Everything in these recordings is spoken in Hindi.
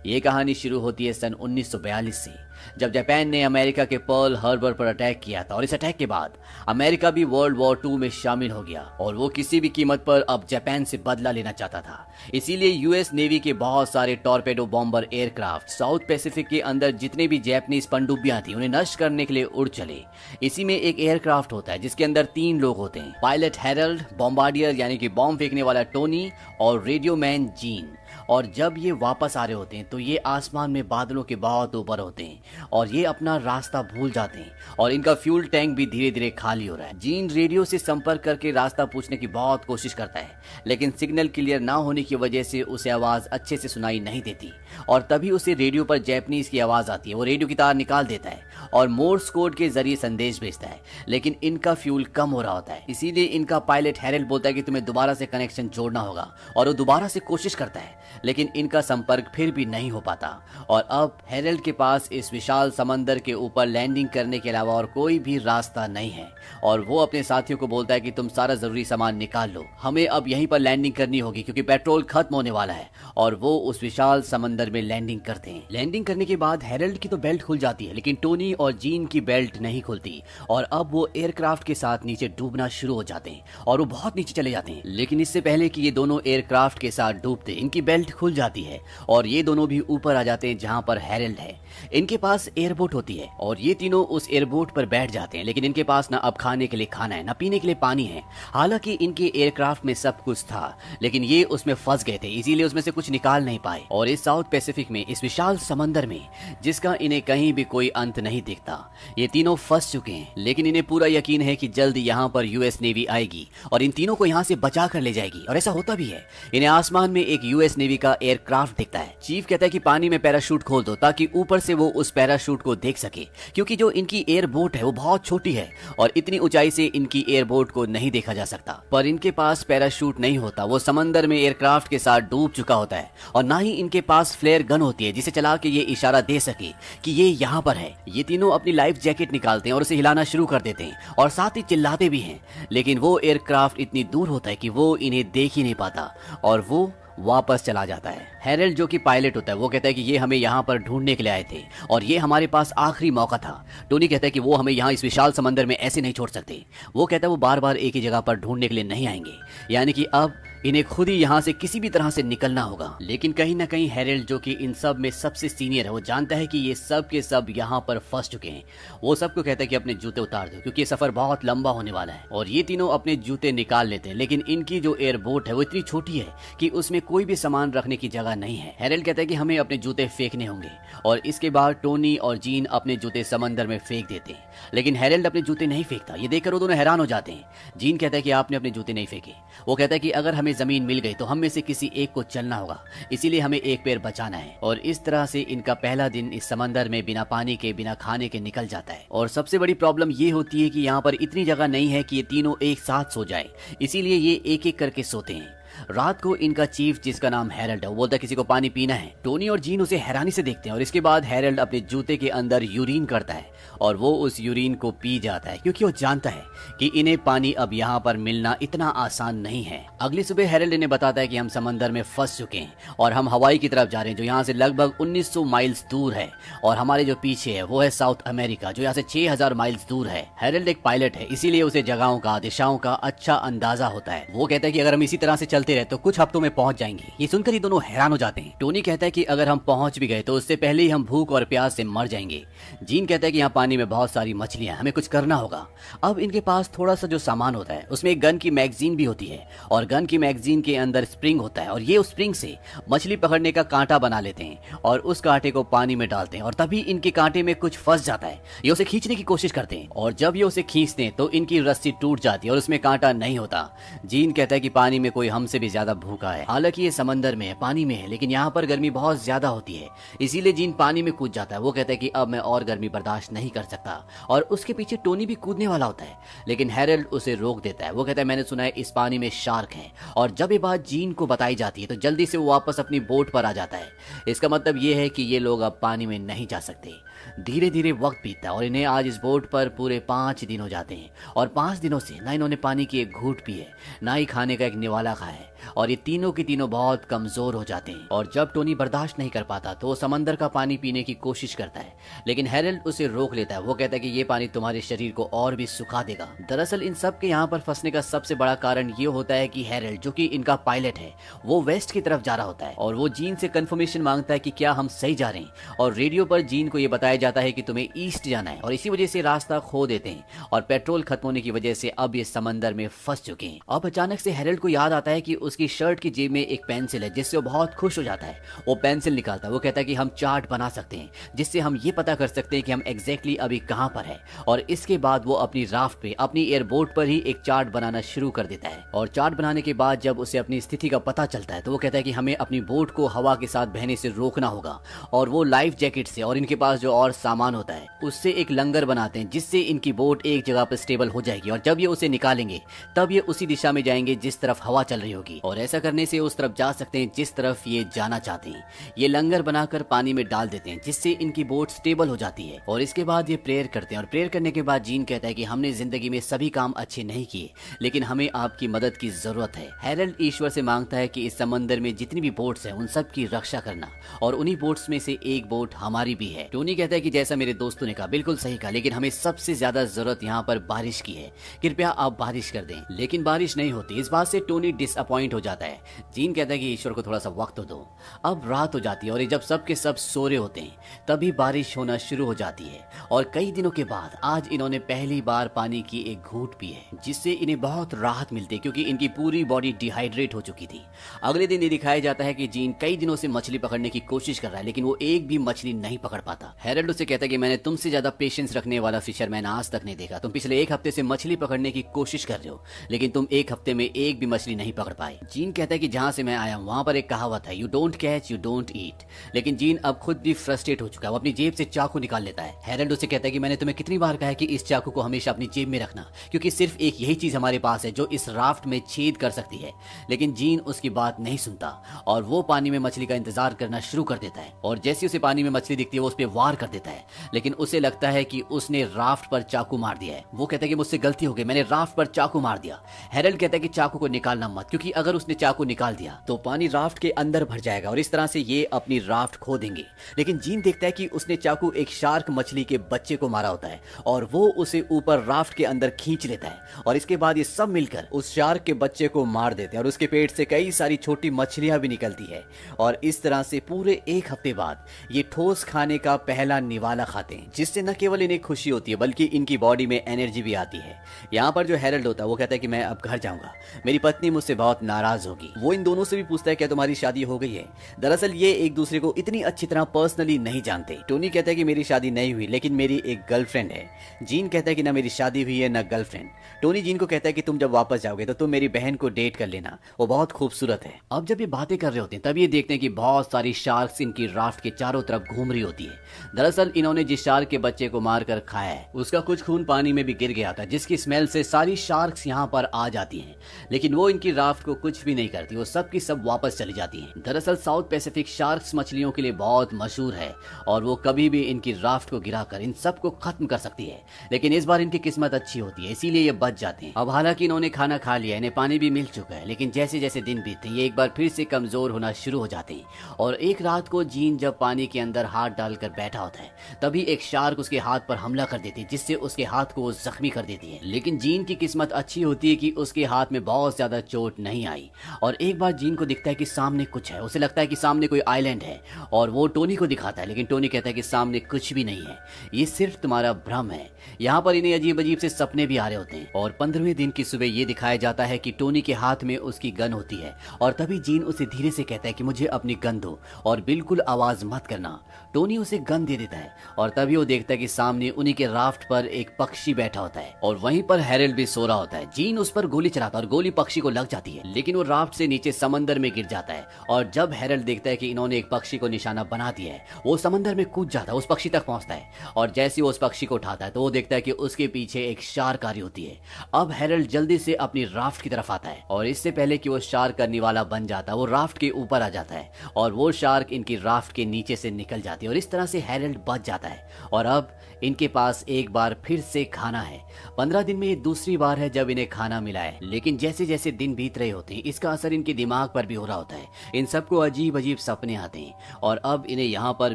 ये कहानी शुरू होती है सन 1942 से, जब जापान ने अमेरिका के पर्ल हार्बर पर अटैक किया था। और इस अटैक के बाद अमेरिका भी वर्ल्ड वॉर 2 में शामिल हो गया और वो किसी भी कीमत पर अब जापान से बदला लेना चाहता था। इसीलिए यूएस नेवी के बहुत सारे torpedo bomber aircraft south Pacific के अंदर जितने भी जापानीज पनडुब्बियां थी उन्हें नष्ट करने के लिए उड़ चले। इसी में एक एयरक्राफ्ट होता है जिसके अंदर 3 लोग होते हैं, पायलट हैरल्ड, बॉम्बार्डियर यानी कि बॉम्ब फेंकने वाला टोनी और रेडियोमैन जीन। और जब ये वापस आ रहे होते हैं तो ये आसमान में बादलों के बहुत ऊपर होते हैं और ये अपना रास्ता भूल जाते हैं और इनका फ्यूल टैंक भी धीरे धीरे खाली हो रहा है। जीन रेडियो से संपर्क करके रास्ता पूछने की बहुत कोशिश करता है, लेकिन सिग्नल क्लियर ना होने की वजह से उसे आवाज अच्छे से सुनाई नहीं देती। और तभी उसे रेडियो पर जापानीज की आवाज आती है। वो रेडियो की तार निकाल देता है और मोर्स कोड के जरिए संदेश भेजता है, लेकिन इनका फ्यूल कम हो रहा होता है। इसीलिए इनका पायलट हैरल्ड बोलता है कि तुम्हें दोबारा से कनेक्शन जोड़ना होगा और वो दोबारा से कोशिश करता है, लेकिन इनका संपर्क फिर भी नहीं हो पाता। और अब हैरल्ड के पास इस विशाल समंदर के ऊपर लैंडिंग करने के अलावा और कोई भी रास्ता नहीं है और वो अपने साथियों को बोलता है कि तुम सारा जरूरी सामान निकाल लो, हमें अब यहीं पर लैंडिंग करनी होगी क्योंकि पेट्रोल खत्म होने वाला है। और वो उस विशाल समंदर में लैंडिंग करते हैं। लैंडिंग करने के बाद हैरल्ड की तो बेल्ट खुल जाती है, लेकिन टोनी और जीन की बेल्ट नहीं खुलती और अब वो एयरक्राफ्ट के साथ नीचे डूबना शुरू हो जाते हैं और वो बहुत नीचे चले जाते हैं। लेकिन इससे पहले कि ये दोनों एयरक्राफ्ट के साथ डूबते इनकी बेल्ट खुल जाती है और ये दोनों भी ऊपर आ जाते हैं जहां पर हैरल्ड है। इनके पास एयरबोट होती है और ये तीनों उस एयरबोट पर बैठ जाते हैं, लेकिन इनके पास ना अब खाने के लिए खाना है ना पीने के लिए पानी है। हालांकि इनके एयरक्राफ्ट में सब कुछ था, लेकिन ये उसमें फंस गए थे, इसीलिए उसमें से कुछ निकाल नहीं पाए। और इस साउथ पैसिफिक में, इस विशाल समंदर में जिसका इन्हें कहीं भी कोई अंत नहीं दिखता, ये तीनों फंस चुके हैं। लेकिन इन्हें पूरा यकीन है कि जल्द यहाँ पर यूएस नेवी आएगी और इन तीनों को यहाँ से बचा कर ले जाएगी। और ऐसा होता भी है। इन्हें आसमान में एक यूएस नेवी का एयरक्राफ्ट दिखता है। चीफ कहता है कि पानी में पैराशूट खोल दो ताकि ऊपर से वो उस पैराशूट को देख सके, क्योंकि जो इनकी एयरबोट है वो बहुत छोटी है और इतनी ऊंचाई से इनकी एयरबोट को नहीं देखा जा सकता। पर इनके पास पैराशूट नहीं होता, वो समंदर में एयरक्राफ्ट के साथ डूब चुका होता है। और ना ही इनके पास फ्लेयर गन होती है जिसे चला के ये इशारा दे सके कि ये यहाँ पर है। ये तीनों अपनी लाइफ जैकेट निकालते हैं और उसे हिलाना शुरू कर देते हैं और साथ ही चिल्लाते भी हैं, लेकिन वो एयरक्राफ्ट इतनी दूर होता है कि वो इन्हें देख ही नहीं पाता और वो वापस चला जाता है। हैरल्ड जो कि पायलट होता है वो कहता है कि ये हमें यहाँ पर ढूंढने के लिए आए थे और ये हमारे पास आखिरी मौका था। टोनी कहता है कि वो हमें यहाँ इस विशाल समंदर में ऐसे नहीं छोड़ सकते। वो कहता है वो बार बार एक ही जगह पर ढूंढने के लिए नहीं आएंगे, यानी कि अब इन्हें खुद ही यहाँ से किसी भी तरह से निकलना होगा। लेकिन कहीं ना कहीं हैरल्ड जो कि इन सब में सबसे सीनियर है, वो जानता है कि ये सब के सब यहाँ पर फंस चुके हैं। वो सबको कहता है कि अपने जूते उतार दो क्योंकि ये सफर बहुत लंबा होने वाला है। और ये तीनों अपने जूते निकाल लेते हैं, लेकिन इनकी जो एयरबोट है वो इतनी छोटी है कि उसमें कोई भी सामान रखने की जगह नहीं है। हैरल्ड कहता है कि हमें अपने जूते फेंकने होंगे और इसके बाद टोनी और जीन अपने जूते समंदर में फेंक देते हैं, लेकिन हैरल्ड अपने जूते नहीं फेंकता। ये देखकर वो दोनों हैरान हो जाते हैं। जीन कहता है कि आपने अपने जूते नहीं फेंके। वो कहता है कि अगर हमें जमीन मिल गई तो हम में से किसी एक को चलना होगा, इसीलिए हमें एक पैर बचाना है। और इस तरह से इनका पहला दिन इस समंदर में बिना पानी के, बिना खाने के निकल जाता है। और सबसे बड़ी प्रॉब्लम ये होती है कि यहाँ पर इतनी जगह नहीं है कि ये तीनों एक साथ सो जाए, इसीलिए ये एक एक करके सोते हैं। रात को इनका चीफ, जिसका नाम हैरल्ड है, वो बोलता है किसी को पानी पीना है। टोनी और जीन उसे हैरानी से देखते हैं और इसके बाद हैरल्ड अपने जूते के अंदर यूरिन करता है और वो उस यूरिन को पी जाता है क्योंकि वो जानता है कि इन्हें पानी अब यहाँ पर मिलना इतना आसान नहीं है। अगली सुबह हैरल्ड इन्हें बताता है कि हम समंदर में फंस चुके हैं और हम हवाई की तरफ जा रहे हैं जो यहाँ से लगभग 1900 माइल्स दूर है और हमारे जो पीछे है वो है साउथ अमेरिका जो यहाँ से 6000 माइल्स दूर है। हैरल्ड एक पायलट है, इसीलिए उसे जगहों का, दिशाओं का अच्छा अंदाजा होता है। वो कहता है कि अगर हम इसी तरह से चलते रहे तो कुछ हफ्तों में पहुंच जाएंगे। ये सुनकर ये दोनों हैरान हो जाते हैं। टोनी कहता है कि अगर हम पहुंच भी गए तो उससे पहले ही हम भूख और प्यास से मर जाएंगे। जीन कहता है कि यहाँ पानी में बहुत सारी मछलियां, हमें कुछ करना होगा। अब इनके पास थोड़ा सा जो सामान होता है उसमें एक गन की मैगजीन भी होती है और गन की मैगजीन के अंदर स्प्रिंग होता है और ये उस स्प्रिंग से मछली पकड़ने का कांटा बना लेते हैं और उस कांटे को पानी में डालते हैं और तभी इनके कांटे में कुछ फंस जाता है। ये उसे खींचने की कोशिश करते हैं और जब ये उसे खींचते हैं तो इनकी रस्सी टूट जाती है और उसमें कांटा नहीं होता। जीन कहता है कि पानी में कोई हमसे भी ज्यादा भूखा है। हालांकि ये समंदर में है, पानी में है, लेकिन यहाँ पर गर्मी बहुत ज्यादा होती है, इसीलिए जीन पानी में कूद जाता है। वो कहता है कि अब मैं और गर्मी बर्दाश्त नहीं कर सकता और उसके पीछे टोनी भी कूदने वाला होता है, लेकिन हैरल्ड उसे रोक देता है। वो कहता है मैंने सुना है इस पानी में शार्क हैं। और जब ये बात जीन को बताई जाती है तो जल्दी से वो वापस अपनी बोट पर आ जाता है। इसका मतलब ये है कि ये लोग अब पानी में नहीं जा सकते। धीरे धीरे वक्त बीतता है और इन्हें आज इस बोट पर पूरे 5 दिन हो जाते हैं और 5 दिनों से ना इन्होंने पानी की एक घूंट पी है, ना ही खाने का एक निवाला खाया है। और ये तीनों के तीनों बहुत कमजोर हो जाते हैं। और जब टोनी बर्दाश्त नहीं कर पाता तो वो समंदर का पानी पीने की कोशिश करता है, लेकिन हैरोल्ड उसे रोक लेता है। वो कहता है कि ये पानी तुम्हारे शरीर को और भी सुखा देगा। दरअसल इन सब के यहाँ पर फंसने का सबसे बड़ा कारण ये होता है कि हैरोल्ड, जो कि इनका पायलट है, वो वेस्ट की तरफ जा रहा होता है और वो जीन से कंफर्मेशन मांगता है कि क्या हम सही जा रहे हैं। और रेडियो पर जीन को ये बताया जाता है कि तुम्हें ईस्ट जाना है, और इसी वजह से रास्ता खो देते हैं और पेट्रोल खत्म होने की वजह से अब ये समंदर में फंस चुके हैं। अब अचानक से हैरोल्ड को याद आता है कि उसकी शर्ट की जेब में एक पेंसिल है, जिससे वो बहुत खुश हो जाता है। वो पेंसिल निकालता है। वो कहता है कि हम चार्ट बना सकते हैं, जिससे हम ये पता कर सकते हैं कि हम एग्जैक्टली अभी कहां पर है। और इसके बाद वो अपनी राफ्ट पे, अपनी एयरबोट पर ही एक चार्ट बनाना शुरू कर देता है। और चार्ट बनाने के बाद जब उसे अपनी स्थिति का पता चलता है तो वो कहता है कि हमें अपनी बोट को हवा के साथ बहने से रोकना होगा। और वो लाइफ जैकेट से और इनके पास जो और सामान होता है उससे एक लंगर बनाते हैं, जिससे इनकी बोट एक जगह पर स्टेबल हो जाएगी। और जब ये उसे निकालेंगे तब ये उसी दिशा में जाएंगे जिस तरफ हवा चल रही होगी, और ऐसा करने से उस तरफ जा सकते हैं जिस तरफ ये जाना चाहते हैं। ये लंगर बनाकर पानी में डाल देते हैं, जिससे इनकी बोट स्टेबल हो जाती है। और इसके बाद ये प्रेयर करते हैं, और प्रेयर करने के बाद जीन कहता है कि हमने जिंदगी में सभी काम अच्छे नहीं किए, लेकिन हमें आपकी मदद की जरूरत है। हैरोल्ड ईश्वर से मांगता है कि इस समंदर में जितनी भी बोट्स हैं उन सब की रक्षा करना, और उन्हीं बोट्स में से एक बोट हमारी भी है। टोनी कहता है कि जैसा मेरे दोस्तों ने कहा, बिल्कुल सही कहा, लेकिन हमें सबसे ज्यादा जरूरत यहाँ पर बारिश की है। कृपया आप बारिश कर दें। लेकिन बारिश नहीं होती। इस बात से टोनी डिसअपॉइंट हो जाता है। जीन कहता है कि ईश्वर को थोड़ा सा वक्त दो। अब रात हो जाती है और ये जब सब के सब सो रहे होते हैं तभी बारिश होना शुरू हो जाती है। और कई दिनों के बाद आज इन्होंने पहली बार पानी की एक घूंट पी है, जिससे इन्हें बहुत राहत मिलती है, क्योंकि इनकी पूरी बॉडी डिहाइड्रेट हो चुकी थी। अगले दिन ये दिखाया जाता है कि जीन कई दिनों से मछली पकड़ने की कोशिश कर रहा है, लेकिन वो एक भी मछली नहीं पकड़ पाता। हैरोल्ड उसे कहता है कि मैंने तुमसे ज्यादा पेशेंस रखने वाला फिशरमैन आज तक नहीं देखा। तुम पिछले एक हफ्ते से मछली पकड़ने की कोशिश कर रहे हो, लेकिन तुम एक हफ्ते में एक भी मछली नहीं पकड़ पाए। जीन कहता है कि जहां से मैं आया हूं वहां पर एक कहावत है, you don't catch you don't eat. लेकिन जीन अब खुद भी फ्रस्ट्रेट हो चुका है। वो अपनी जेब से चाकू निकाल लेता है। हैरोल्ड उसे कहता है कि मैंने तुम्हें कितनी बार कहा है कि इस चाकू को हमेशा अपनी जेब में रखना, क्योंकि सिर्फ एक यही चीज हमारे पास है जो इस राफ्ट में छेद कर सकती है। लेकिन जीन उसकी बात नहीं सुनता और वो पानी में मछली का इंतजार करना शुरू कर देता है। और जैसे उसे पानी में मछली दिखती है वो उस पर वार कर देता है, लेकिन उसे लगता है कि उसने राफ्ट पर चाकू मार दिया है। वो कहता है कि मुझसे गलती हो गई, मैंने राफ्ट पर चाकू मार दिया। हैरोल्ड कहता है कि चाकू को निकालना मत, क्योंकि अगर उसने चाकू निकाल दिया तो पानी राफ्ट के अंदर भर जाएगा और इस तरह से ये अपनी राफ्ट खो देंगे। लेकिन जीन देखता है कि उसने चाकू एक शार्क मछली के बच्चे को मारा होता है और वो उसे ऊपर राफ्ट के अंदर खींच लेता है। और इसके बाद ये सब मिलकर उस शार्क के बच्चे को मार देते हैं और उसके पेट से कई सारी छोटी मछलियां भी निकलती है। और इस तरह से पूरे एक हफ्ते बाद ये ठोस खाने का पहला निवाला खाते हैं, जिससे न केवल इन्हें खुशी होती है बल्कि इनकी बॉडी में एनर्जी भी आती है। यहाँ पर जो हैरोल्ड होता है वो कहता है कि मैं अब घर जाऊंगा, मेरी पत्नी मुझसे बहुत नाराज होगी। वो इन दोनों से भी पूछता है क्या तुम्हारी शादी हो गई है। दरअसल ये एक दूसरे को इतनी अच्छी तरह पर्सनली नहीं जानते। टोनी कहता है कि मेरी शादी नहीं हुई, लेकिन मेरी एक गर्लफ्रेंड है। जीन कहता है कि ना मेरी शादी हुई है ना गर्लफ्रेंड। टोनी जीन को कहता है कि तुम जब वापस जाओगे तो तुम मेरी बहन को डेट कर लेना, वो बहुत खूबसूरत है। अब जब ये बातें कर रहे होते हैं तब ये देखते हैं कि बहुत सारी शार्क्स इनकी राफ्ट के चारों तरफ घूम रही होती है। दरअसल इन्होंने जिस शार्क के बच्चे को मारकर खाया है उसका कुछ खून पानी में भी गिर गया था, जिसकी स्मेल से सारी शार्क्स यहाँ पर आ जाती हैं। लेकिन वो इनकी राफ्ट को कुछ भी नहीं करती, वो सब की सब वापस चली जाती हैं। दरअसल साउथ पैसिफिक शार्क्स मछलियों के लिए बहुत मशहूर है और वो कभी भी इनकी राफ्ट को गिराकर इन सबको खत्म कर सकती है। लेकिन इस बार इनकी किस्मत अच्छी होती है, इसीलिए ये बच जाते हैं। अब हालांकि इन्होंने खाना खा लिया, इन्हें पानी भी मिल चुका है, लेकिन जैसे जैसे दिन बीतते हैं ये एक बार फिर से कमजोर होना शुरू हो जाते हैं। और एक रात को जीन जब पानी के अंदर हाथ डालकर बैठा होता है तभी एक शार्क उसके हाथ पर हमला कर देती है, जिससे उसके हाथ को वो जख्मी कर देती है। लेकिन जीन की किस्मत अच्छी होती है कि उसके हाथ में बहुत ज्यादा चोट नहीं आई। और एक बार जीन को दिखता है कि सामने कुछ है, उसे लगता है कि सामने कोई आइलैंड है और वो टोनी को दिखाता है, लेकिन टोनी कहता है कि सामने कुछ भी नहीं है, ये सिर्फ तुम्हारा भ्रम है। यहाँ पर इन्हें अजीब अजीब से सपने भी आ रहे होते हैं। और 15वें दिन की सुबह ये दिखाया जाता है कि टोनी के हाथ में उसकी गन होती है और तभी जीन उसे धीरे से कहता है कि मुझे अपनी गन दो और बिल्कुल आवाज मत करना। टोनी उसे गन दे देता है और तभी वो देखता है कि सामने उन्हीं के राफ्ट पर एक पक्षी बैठा होता है और वहीं पर हैरोल्ड भी सो रहा होता है। जीन उस पर गोली चलाता है और गोली पक्षी को लग जाती है, लेकिन वो राफ्ट से नीचे समंदर में गिर जाता है। और जब हैरोल्ड देखता है कि इन्होंने एक पक्षी को निशाना बना दिया है वो समंदर में कूद जाता है, उस पक्षी तक पहुंचता है और जैसे ही वो उस पक्षी को उठाता है तो वो देखता है कि उसके पीछे एक शार्क आ रही होती है। अब हैरोल्ड जल्दी से अपनी राफ्ट की तरफ आता है और इससे पहले कि वो शार्क करने वाला बन जाता है वो राफ्ट के ऊपर आ जाता है और वो शार्क इनकी राफ्ट के नीचे से निकल जाती है और इस तरह से हैरोल्ड बच जाता है। और अब इनके पास एक बार फिर से खाना है। 15 दिन में ये दूसरी बार है जब इन्हें खाना मिला है। लेकिन जैसे जैसे दिन बीत रहे होते होते हैं इसका असर इनके दिमाग पर भी हो रहा होता है। इन सबको अजीब अजीब सपने आते हैं और अब इन्हें यहाँ पर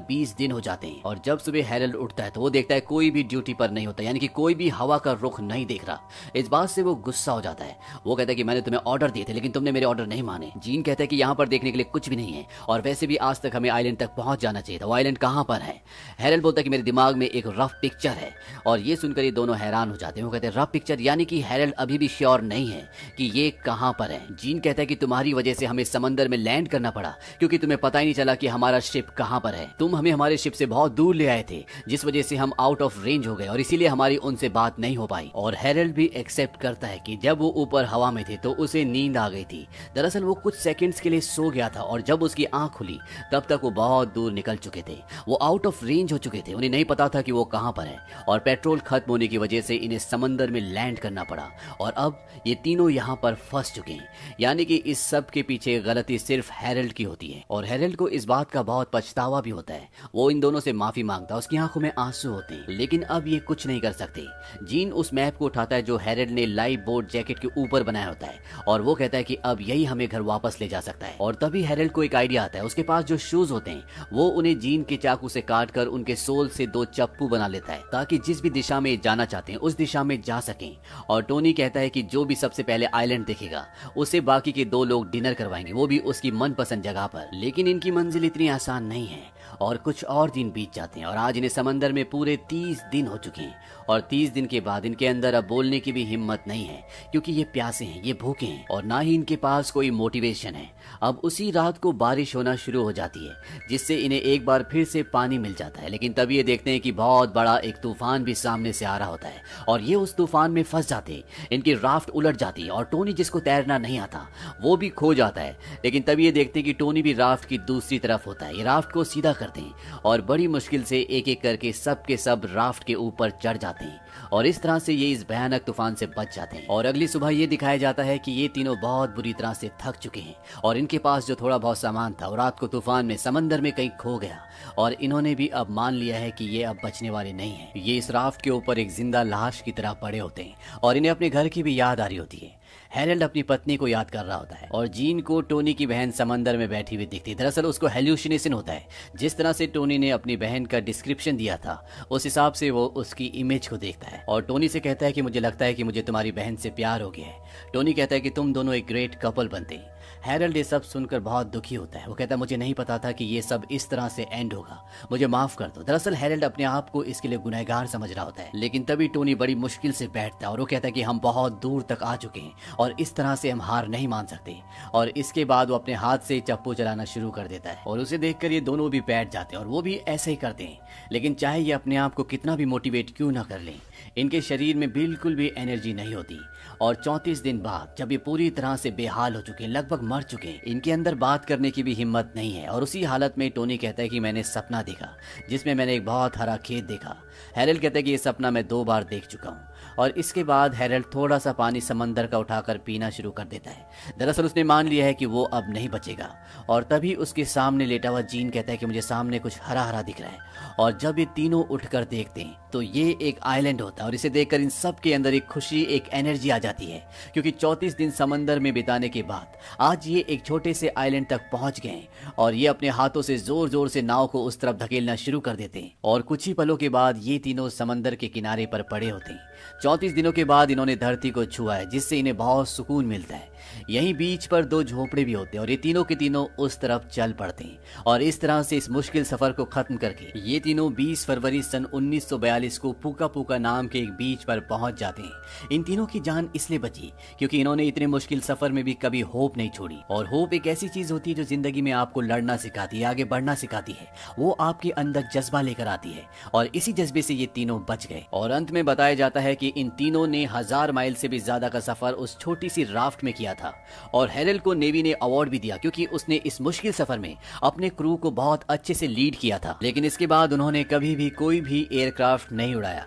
20 दिन हो जाते हैं। और जब सुबह हैरल्ड उठता है तो वो देखता है कोई भी ड्यूटी पर नहीं होता, यानी कि कोई भी हवा का रुख नहीं देख रहा। इस बात से वो गुस्सा हो जाता है। वो कहता है कि मैंने तुम्हें ऑर्डर दिए थे लेकिन तुमने मेरे ऑर्डर नहीं माने। जीन कहता है कि यहाँ पर देखने के लिए कुछ भी नहीं है और वैसे भी आज तक हमें आइलैंड तक पहुंच जाना चाहिए था। वो आइलैंड कहाँ पर है? हैरल्ड बोलता है कि मेरे दिमाग में एक रफ पिक्चर है। और ये सुनकर ये दोनों हैरान हो जाते हैं। वो कहते हैं रफ पिक्चर, यानी कि हैरल्ड अभी भी श्योर नहीं है कि ये कहाँ पर है। जीन कहता है कि तुम्हारी वजह से हमें समंदर में लैंड करना पड़ा क्योंकि तुम्हें पता ही नहीं चला कि हमारा शिप कहाँ पर है। तुम हमें हमारे शिप से बहुत दूर ले आए थे जिस वजह से हम आउट ऑफ रेंज हो गए और इसीलिए हमारी उनसे बात नहीं हो पाई। और हैरल्ड भी एक्सेप्ट करता है कि जब वो ऊपर हवा में थे तो उसे नींद आ गई थी। दरअसल वो कुछ सेकंड्स के लिए सो गया था और जब उसकी आंख खुली तब तक वो बहुत दूर निकल चुके थे। वो आउट ऑफ रेंज हो चुके थे। उन्हें नहीं पता था कि वो कहाँ पर है और पेट्रोल खत्म होने की वजह से इन्हें समंदर में लैंड करना पड़ा और अब ये तीनों यहाँ पर फंस चुके हैं। यानी कि इस सब के पीछे गलती सिर्फ हैरल्ड की होती है और हैरल्ड को इस बात का बहुत पछतावा भी होता है। वो इन दोनों से माफी मांगता है, उसकी आंखों में आंसू होते हैं, लेकिन अब ये कुछ नहीं कर सकते। जीन उस मैप को उठाता है जो हैरल्ड ने लाइफ बोट जैकेट के ऊपर बनाया होता है और वो कहता है कि अब यही हमें घर वापस ले जा सकता है। और तभी हैरल्ड को एक आइडिया आता है। उसके पास जो शूज होते हैं वो उन्हें जीन के चाकू से काट कर उनके सोल से 2 चप्पू बना लेता है ताकि जिस भी दिशा में जाना चाहते हैं उस दिशा में जा सकें। और टोनी कहता है कि जो भी सबसे पहले आइलैंड देखेगा उसे बाकी के 2 लोग डिनर करवाएंगे, वो भी उसकी मनपसंद जगह पर। लेकिन इनकी मंजिल इतनी आसान नहीं है और कुछ और दिन बीत जाते हैं और आज इन्हें समंदर में पूरे 30 दिन हो चुके हैं और 30 दिन के बाद इनके अंदर अब बोलने की भी हिम्मत नहीं है क्योंकि ये प्यासे हैं, ये भूखे हैं और ना ही इनके पास कोई मोटिवेशन है। अब उसी रात को बारिश होना शुरू हो जाती है जिससे इन्हें एक बार फिर से पानी मिल जाता है। लेकिन तभी ये देखते हैं कि बहुत बड़ा एक तूफान भी सामने से आ रहा होता है और ये उस तूफान में फंस जाते हैं। इनकी राफ्ट उलट जाती है और टोनी, जिसको तैरना नहीं आता, वो भी खो जाता है। लेकिन तभी ये देखते हैं कि टोनी भी राफ्ट की दूसरी तरफ होता है। ये राफ्ट को सीधा करते हैं और बड़ी मुश्किल से एक एक करके सब के सब राफ्ट के ऊपर चढ़ जाते हैं और इस तरह से ये इस भयानक तूफान से बच जाते हैं। और अगली सुबह ये दिखाया जाता है कि ये तीनों बहुत बुरी तरह से थक चुके हैं और इनके पास जो थोड़ा बहुत सामान था वो रात को तूफान में समंदर में कहीं खो गया और इन्होंने भी अब मान लिया है कि ये अब बचने वाले नहीं हैं। ये इस राफ्ट के ऊपर एक जिंदा लाश की तरह पड़े होते हैं और इन्हें अपने घर की भी याद आ रही होती है। हैरल्ड अपनी पत्नी को याद कर रहा होता है और जीन को टोनी की बहन समंदर में बैठी हुई दिखती है। दरअसल उसको हेल्यूसिनेशन होता है। जिस तरह से टोनी ने अपनी बहन का डिस्क्रिप्शन दिया था उस हिसाब से वो उसकी इमेज को देखता है और टोनी से कहता है कि मुझे लगता है कि मुझे तुम्हारी बहन से प्यार हो गया है। टोनी कहता है कि तुम दोनों एक ग्रेट कपल बनते। हैरल्ड ये सब सुनकर बहुत दुखी होता है। वो कहता है मुझे नहीं पता था कि ये सब इस तरह से एंड होगा, मुझे माफ कर दो। दरअसल हैरल्ड अपने आप को इसके लिए गुनहगार समझ रहा होता है। लेकिन तभी टोनी बड़ी मुश्किल से बैठता है और वो कहता है कि हम बहुत दूर तक आ चुके हैं और इस तरह से हम हार नहीं मान सकते। और इसके बाद वो अपने हाथ से चप्पू चलाना शुरू कर देता है और उसे देखकर ये दोनों भी बैठ जाते हैं और वो भी ऐसे ही करते हैं। लेकिन चाहे ये अपने आप को कितना भी मोटिवेट क्यों ना कर लें, इनके शरीर में बिल्कुल भी एनर्जी नहीं होती। और 34 दिन बाद जब ये पूरी तरह से बेहाल हो चुके हैं, लगभग मर चुके हैं, इनके अंदर बात करने की भी हिम्मत नहीं है। और उसी हालत में टोनी कहता है कि मैंने सपना देखा जिसमें मैंने एक बहुत हरा खेत देखा। हैरल्ड कहता है कि ये सपना मैं 2 बार देख चुका हूँ। और इसके बाद हैरल्ड थोड़ा सा पानी समंदर का उठाकर पीना शुरू कर देता है। दरअसल उसने मान लिया है कि वो अब नहीं बचेगा। और तभी उसके सामने लेटा हुआ जीन कहता है कि मुझे सामने कुछ हरा हरा दिख रहा है। और जब ये तीनों उठकर देखते हैं तो ये एक आइलैंड होता है और इसे देखकर इन सब के अंदर एक खुशी, एक एनर्जी आ जाती है क्योंकि 34 दिन समंदर में बिताने के बाद आज ये एक छोटे से आइलैंड तक पहुंच गए हैं और ये अपने हाथों से जोर जोर से नाव को उस तरफ धकेलना शुरू कर देते हैं। और कुछ ही पलों के बाद ये तीनों समंदर के किनारे पर पड़े होते हैं। 34 दिनों के बाद इन्होंने धरती को छुआ है जिससे इन्हें बहुत सुकून मिलता है। यहीं बीच पर 2 झोपड़े भी होते हैं और ये तीनों के तीनों उस तरफ चल पड़ते हैं। और इस तरह से इस मुश्किल सफर को खत्म करके ये तीनों 20 फरवरी सन 1942 को पूका पूका नाम के एक बीच पर पहुंच जाते हैं। इन तीनों की जान इसलिए बची क्योंकि इन्होंने इतने मुश्किल सफर में भी कभी होप नहीं छोड़ी। और होप एक ऐसी चीज होती है जो जिंदगी में आपको लड़ना सिखाती है, आगे बढ़ना सिखाती है। वो आपके अंदर जज्बा लेकर आती है और इसी जज्बे से ये तीनों बच गए। और अंत में बताया जाता है कि इन तीनों ने 1000 माइल से भी ज्यादा का सफर उस छोटी सी राफ्ट में किया था। और हैरल्ड को नेवी ने अवार्ड भी दिया क्योंकि उसने इस मुश्किल सफर में अपने क्रू को बहुत अच्छे से लीड किया था। लेकिन इसके बाद उन्होंने कभी भी कोई भी एयरक्राफ्ट नहीं उड़ाया।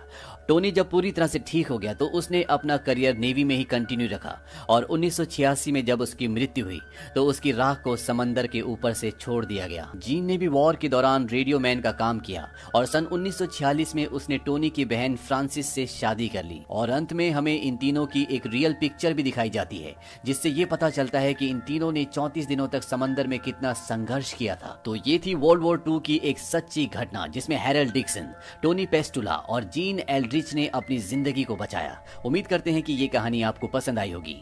टोनी जब पूरी तरह से ठीक हो गया तो उसने अपना करियर नेवी में ही कंटिन्यू रखा और 1986 में जब उसकी मृत्यु हुई तो उसकी राख को समंदर के ऊपर से छोड़ दिया गया। जीन ने भी वॉर के दौरान रेडियो मैन का काम किया और सन 1946 में उसने टोनी की बहन फ्रांसिस से शादी कर ली। और अंत में हमें इन तीनों की एक रियल पिक्चर भी दिखाई जाती है जिससे ये पता चलता है कि इन तीनों ने 34 दिनों तक समंदर में कितना संघर्ष किया था। तो ये थी वर्ल्ड वॉर 2 की एक सच्ची घटना जिसमें हैरोल्ड डिक्सन, टोनी पेस्टुला और जीन एल्ड्रिच ने अपनी जिंदगी को बचाया। उम्मीद करते हैं कि ये कहानी आपको पसंद आई होगी।